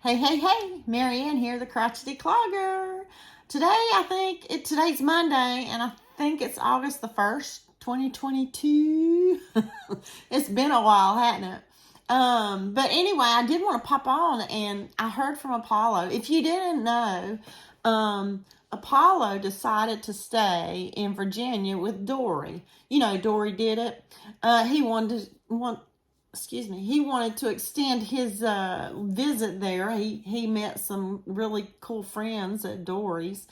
Hey, hey, hey, Marieanne here, the Crochety Clogger. Today's Monday, and I think it's August the 1st, 2022. It's been a while, hasn't it? But anyway, I did want to pop on, and I heard from Apollo. If you didn't know, Apollo decided to stay in Virginia with Dori. You know, Dori Did It. He wanted to extend his visit there. He met some really cool friends at Dori's.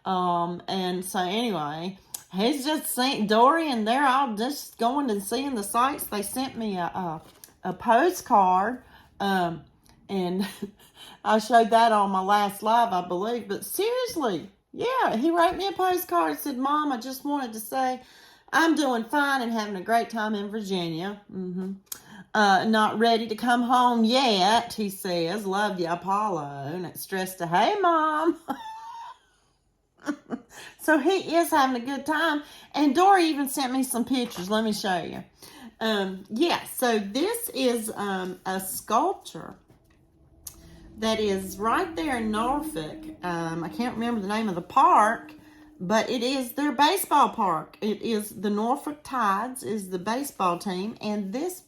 And so anyway, he's just seen Dori, and they're all just going and seeing the sights. They sent me a postcard, and I showed that on my last live, I believe. But seriously, yeah, he wrote me a postcard, said, "Mom, I just wanted to say I'm doing fine and having a great time in Virginia. Not ready to come home yet," he says. "Love you, Apollo." And it's stressed to, "Hey, Mom." So he is having a good time. And Dori even sent me some pictures. Let me show you. So this is a sculpture that is right there in Norfolk. I can't remember the name of the park, but it is their baseball park. It is the Norfolk Tides is the baseball team, and this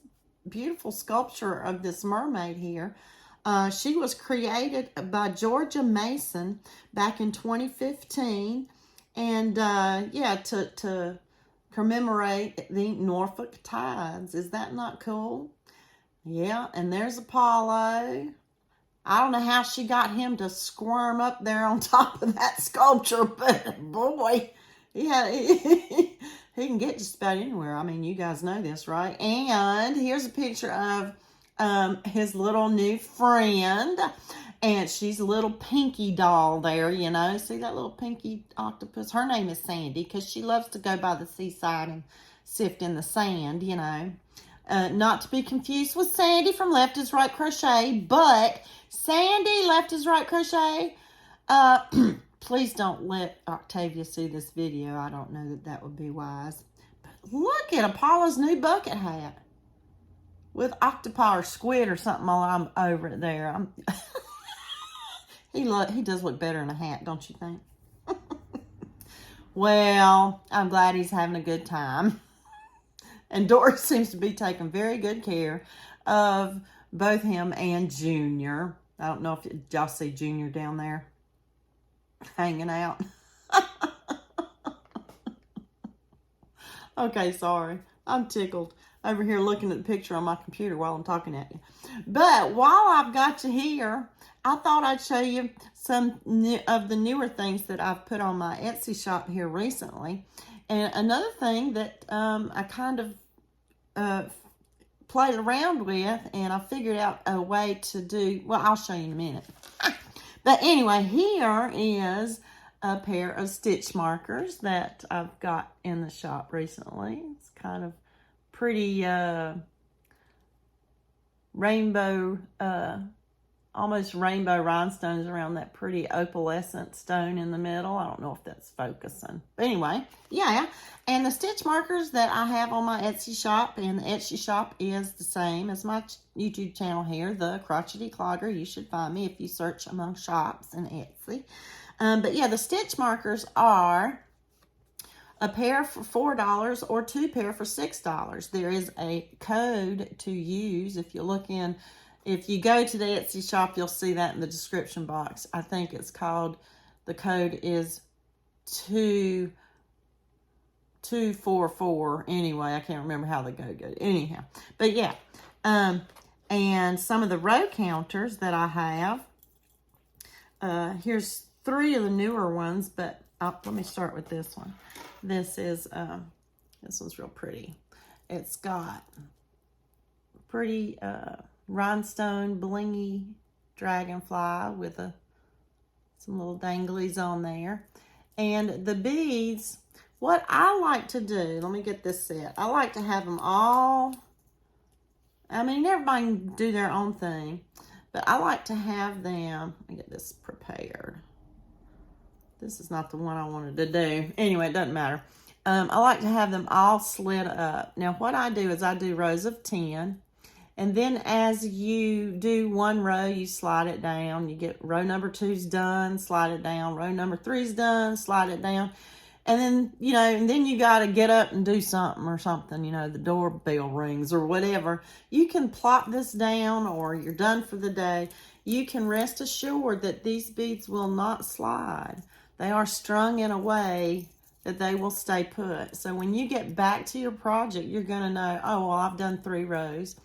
beautiful sculpture of this mermaid here, she was created by Georgia Mason back in 2015, and to commemorate the Norfolk Tides. Is that not cool? Yeah, and there's Apollo. I don't know how she got him to squirm up there on top of that sculpture, but boy, he can get just about anywhere. I mean, you guys know this, right? And here's a picture of his little new friend, and she's a little pinky doll there, you know. See that little pinky octopus? Her name is Sandy because she loves to go by the seaside and sift in the sand, you know. Not to be confused with Sandy from Left is Right Crochet, but Sandy Left is Right Crochet. Please don't let Octavia see this video. I don't know that would be wise. But look at Apollo's new bucket hat with octopi or squid or something while I'm over it there. He does look better in a hat, don't you think? Well, I'm glad he's having a good time. And Dori seems to be taking very good care of both him and Junior. I don't know if y'all see Junior down there hanging out. Okay, sorry. I'm tickled over here looking at the picture on my computer while I'm talking at you. But while I've got you here, I thought I'd show you some of the newer things that I've put on my Etsy shop here recently. And another thing that I kind of played around with, and I figured out a way to do, well, I'll show you in a minute. But anyway, here is a pair of stitch markers that I've got in the shop recently. It's kind of pretty rainbow, almost rainbow rhinestones around that pretty opalescent stone in the middle. I don't know if that's focusing. But anyway, yeah. And the stitch markers that I have on my Etsy shop, and the Etsy shop is the same as my YouTube channel here, the Crochety Clogger. You should find me if you search among shops in Etsy. But yeah, the stitch markers are a pair for $4 or two pair for $6. There is a code to use. If you go to the Etsy shop, you'll see that in the description box. I think it's called, the code is 2244. Anyway, I can't remember how the code goes. Anyhow, but yeah. And some of the row counters that I have, here's 3 of the newer ones, but let me start with this one. This one's real pretty. It's got pretty rhinestone blingy dragonfly with some little danglies on there. And the beads, what I like to do, let me get this set. I like to have them all, I mean, everybody can do their own thing, but I like to have them, let me get this prepared. This is not the one I wanted to do. Anyway, it doesn't matter. I like to have them all slid up. Now, what I do is I do rows of 10, And then as you do one row, you slide it down. You get row number 2's done, slide it down. Row number 3's done, slide it down. And then, you know, and then you got to get up and do something or something, you know, the doorbell rings or whatever. You can plop this down, or you're done for the day. You can rest assured that these beads will not slide. They are strung in a way that they will stay put. So when you get back to your project, you're going to know, oh, well, I've done 3 rows.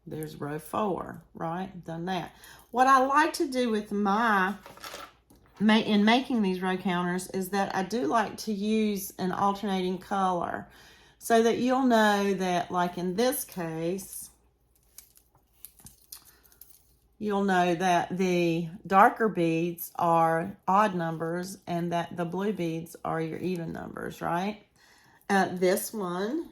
There's row 4, right? Done that. What I like to do with in making these row counters is that I do like to use an alternating color so that you'll know that, like in this case, you'll know that the darker beads are odd numbers and that the blue beads are your even numbers, right? This one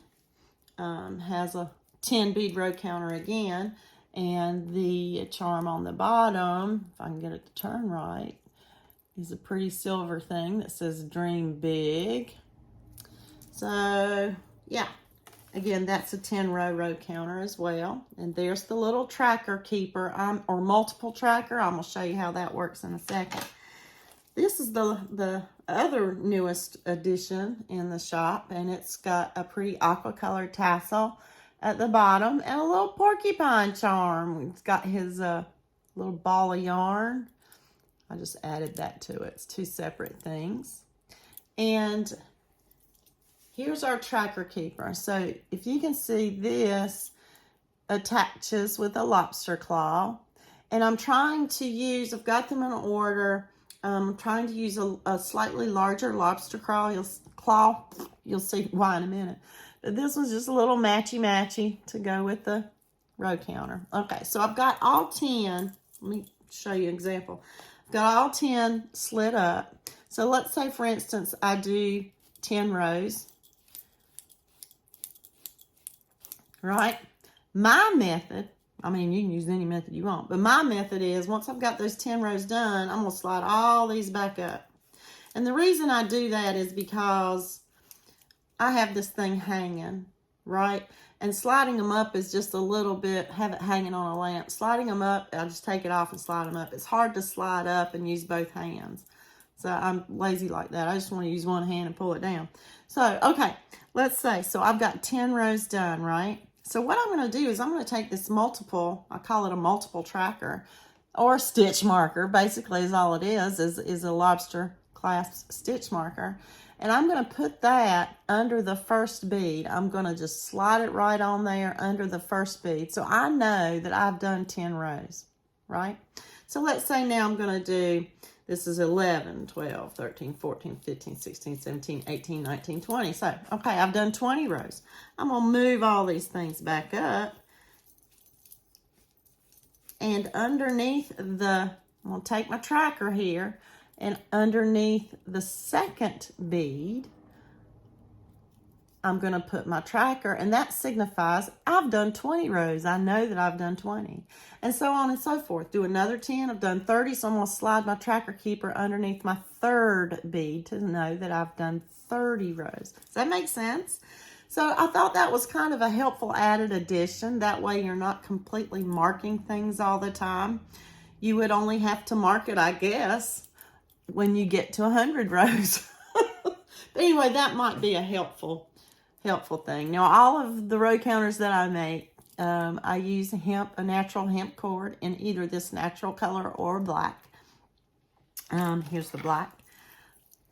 has a 10 bead row counter again, and the charm on the bottom, if I can get it to turn right, is a pretty silver thing that says Dream Big. So yeah, again, that's a 10 row counter as well. And there's the little tracker keeper, or multiple tracker. I'm gonna show you how that works in a second. This is the other newest addition in the shop, and it's got a pretty aqua colored tassel at the bottom and a little porcupine charm. It's got his little ball of yarn. I just added that to it. It's 2 separate things. And here's our tracker keeper. So if you can see, this attaches with a lobster claw. And I'm trying to use, I've got them in order. I'm trying to use a slightly larger lobster claw. You'll see why in a minute. But this was just a little matchy to go with the row counter. Okay, so I've got all 10. Let me show you an example. Got all 10 slid up. So let's say, for instance, I do 10 rows, right? My method, I mean, you can use any method you want, but my method is, once I've got those 10 rows done, I'm going to slide all these back up. And the reason I do that is because I have this thing hanging, right? And sliding them up is just a little bit, have it hanging on a lamp. Sliding them up, I just take it off and slide them up. It's hard to slide up and use both hands. So I'm lazy like that. I just want to use one hand and pull it down. So, okay, let's say, so I've got 10 rows done, right? So what I'm going to do is I'm going to take this multiple, I call it a multiple tracker, or stitch marker, basically is all it is a lobster clasp stitch marker. And I'm going to put that under the first bead. I'm going to just slide it right on there under the first bead. So I know that I've done 10 rows, right? So let's say now I'm going to do, this is 11, 12, 13, 14, 15, 16, 17, 18, 19, 20. So, okay, I've done 20 rows. I'm going to move all these things back up. And underneath I'm going to take my tracker here, and underneath the second bead, I'm going to put my tracker, and that signifies I've done 20 rows. I know that I've done 20, and so on and so forth. Do another 10. I've done 30, so I'm going to slide my tracker keeper underneath my third bead to know that I've done 30 rows. Does that make sense? So I thought that was kind of a helpful added addition. That way you're not completely marking things all the time. You would only have to mark it, I guess, when you get to 100 rows. But anyway, that might be a helpful thing. Now, all of the row counters that I make, I use a natural hemp cord in either this natural color or black. Here's the black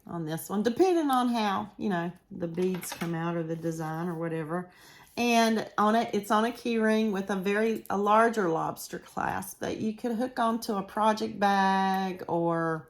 on this one, depending on how, you know, the beads come out or the design or whatever. And on it, it's on a key ring with a larger lobster clasp that you could hook onto a project bag or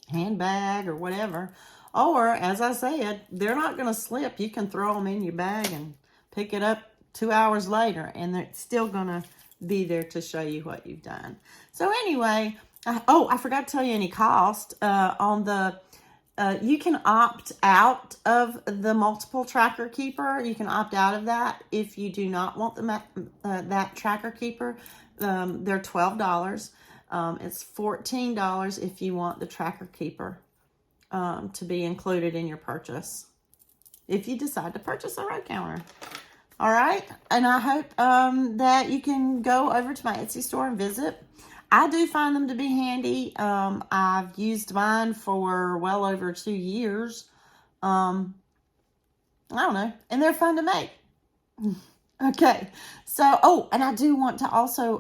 handbag or whatever. Or, as I said, they're not going to slip. You can throw them in your bag and pick it up 2 hours later, and it's still going to be there to show you what you've done. So anyway, I forgot to tell you any cost. You can opt out of the multiple tracker keeper. You can opt out of that if you do not want that tracker keeper. They're $12. It's $14 if you want the tracker keeper to be included in your purchase, if you decide to purchase a row counter. All right. And I hope that you can go over to my Etsy store and visit. I do find them to be handy. I've used mine for well over 2 years. I don't know. And they're fun to make. Okay. So, oh, and I do want to also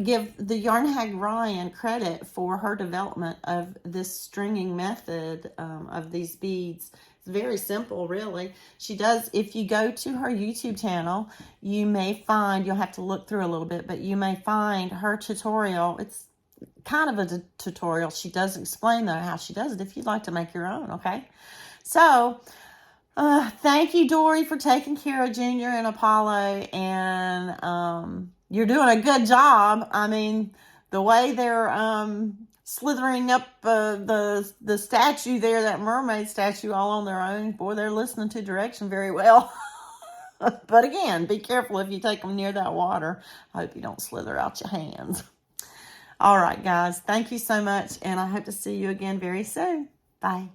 give the Yarn Hag Ryan credit for her development of this stringing method of these beads. It's very simple, really. She does, if you go to her YouTube channel, you may find, you'll have to look through a little bit, but you may find her tutorial. It's kind of a tutorial. She does explain, though, how she does it if you'd like to make your own, okay? So, thank you, Dori, for taking care of Junior and Apollo, and you're doing a good job. I mean, the way they're slithering up the statue there, that mermaid statue, all on their own, boy, they're listening to direction very well. But again, be careful if you take them near that water. I hope you don't slither out your hands. All right, guys, thank you so much, and I hope to see you again very soon. Bye.